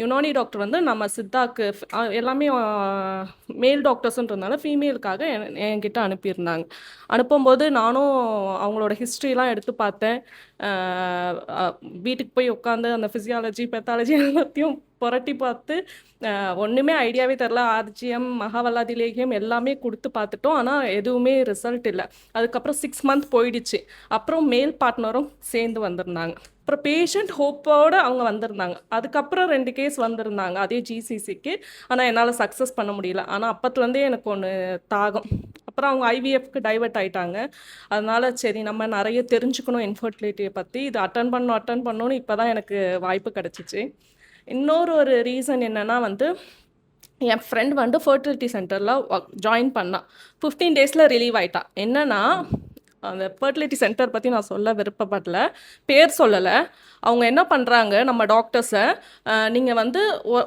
Unani doctor வந்து நம்ம சித்தாக்கு எல்லாமே மேல் டாக்டர்ஸ்ன்றதுனால ஃபீமேலுக்காக என்கிட்ட அனுப்பியிருந்தாங்க. அனுப்பும்போது நானும் அவங்களோட ஹிஸ்ட்ரிலாம் எடுத்து பார்த்தேன். வீட்டுக்கு போய் உட்காந்து அந்த ஃபிசியாலஜி பெத்தாலஜி எல்லாத்தையும் புரட்டி பார்த்து ஒன்றுமே ஐடியாவே தெரில. ஆர்ஜிஎம் மகாவல்லாதி லேகியம் எல்லாமே கொடுத்து பார்த்துட்டோம். ஆனால் எதுவுமே ரிசல்ட் இல்லை. அதுக்கப்புறம் 6 மந்த் போயிடுச்சு. அப்புறம் மேல் பார்ட்னரும் சேர்ந்து வந்திருந்தாங்க. அப்புறம் பேஷண்ட் ஹோப்போடு அவங்க வந்திருந்தாங்க. அதுக்கப்புறம் 2 கேஸ் வந்திருந்தாங்க அதே ஜிசிசிக்கு. ஆனால் என்னால் சக்ஸஸ் பண்ண முடியல. ஆனால் அப்பத்துலேருந்தே எனக்கு ஒன்று தாகம். அப்புறம் அவங்க ஐவிஎஃப்க்கு டைவர்ட் ஆகிட்டாங்க. அதனால் சரி நம்ம நிறைய தெரிஞ்சுக்கணும் இன்ஃபர்டிலிட்டியை பற்றி. இது அட்டன் பண்ணணும்னு இப்போ தான் எனக்கு வாய்ப்பு கிடச்சிச்சு. இன்னொரு ரீசன் என்னென்னா வந்து என் ஃப்ரெண்ட் வந்து ஃபர்டிலிட்டி சென்டரில் ஜாயின் பண்ணான். 15 டேஸில் ரிலீவ் ஆகிட்டான். என்னென்னா அந்த ஃபர்டிலிட்டி சென்டர் பற்றி நான் சொல்ல விருப்பப்படல, பேர் சொல்லலை. அவங்க என்ன பண்ணுறாங்க, நம்ம டாக்டர்ஸை நீங்கள் வந்து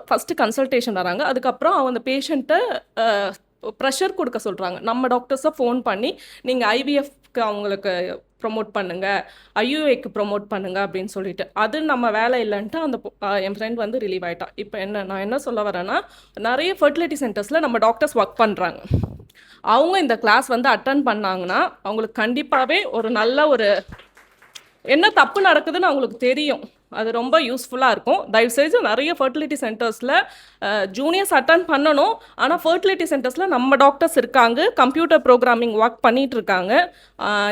ஃபஸ்ட்டு கன்சல்டேஷன் வராங்க. அதுக்கப்புறம் அந்த பேஷண்ட்டை ப்ரெஷர் கொடுக்க சொல்கிறாங்க. நம்ம டாக்டர்ஸை ஃபோன் பண்ணி நீங்கள் ஐவிஎஃப்க்கு அவங்களுக்கு ப்ரொமோட் பண்ணுங்கள், ஐயுஏக்கு ப்ரொமோட் பண்ணுங்கள் அப்படின்னு சொல்லிட்டு. அது நம்ம வேலை இல்லைன்ட்டு அந்த என் ஃப்ரெண்ட் வந்து ரிலீவ் ஆகிட்டான். இப்போ நான் என்ன சொல்ல வரேன்னா, நிறைய ஃபர்டிலிட்டி சென்டர்ஸில் நம்ம டாக்டர்ஸ் ஒர்க் பண்ணுறாங்க. அவங்க இந்த கிளாஸ் வந்து அட்டன் பண்ணாங்கன்னா அவங்களுக்கு கண்டிப்பாகவே ஒரு நல்ல என்ன தப்பு நடக்குதுன்னு அவங்களுக்கு தெரியும். அது ரொம்ப யூஸ்ஃபுல்லாக இருக்கும். தயவுசெய்து நிறைய ஃபர்டிலிட்டி சென்டர்ஸில் ஜூனியர்ஸ் அட்டன் பண்ணணும். ஆனால் ஃபர்டிலிட்டி சென்டர்ஸில் நம்ம டாக்டர்ஸ் இருக்காங்க, கம்ப்யூட்டர் ப்ரோக்ராமிங் ஒர்க் பண்ணிகிட்டு இருக்காங்க.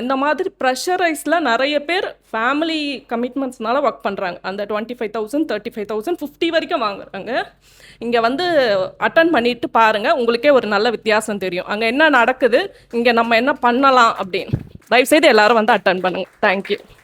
இந்த மாதிரி ப்ரெஷரைஸில் நிறைய பேர் ஃபேமிலி கமிட்மெண்ட்ஸ்னால ஒர்க் பண்ணுறாங்க. அந்த 25,000 35,000 50 வரைக்கும் வாங்குறாங்க. இங்கே வந்து அட்டன் பண்ணிட்டு பாருங்கள், உங்களுக்கே ஒரு நல்ல வித்தியாசம் தெரியும். அங்கே என்ன நடக்குது, இங்கே நம்ம என்ன பண்ணலாம் அப்படின்னு. தயவுசெய்து எல்லோரும் வந்து அட்டன் பண்ணுங்கள். தேங்க்யூ.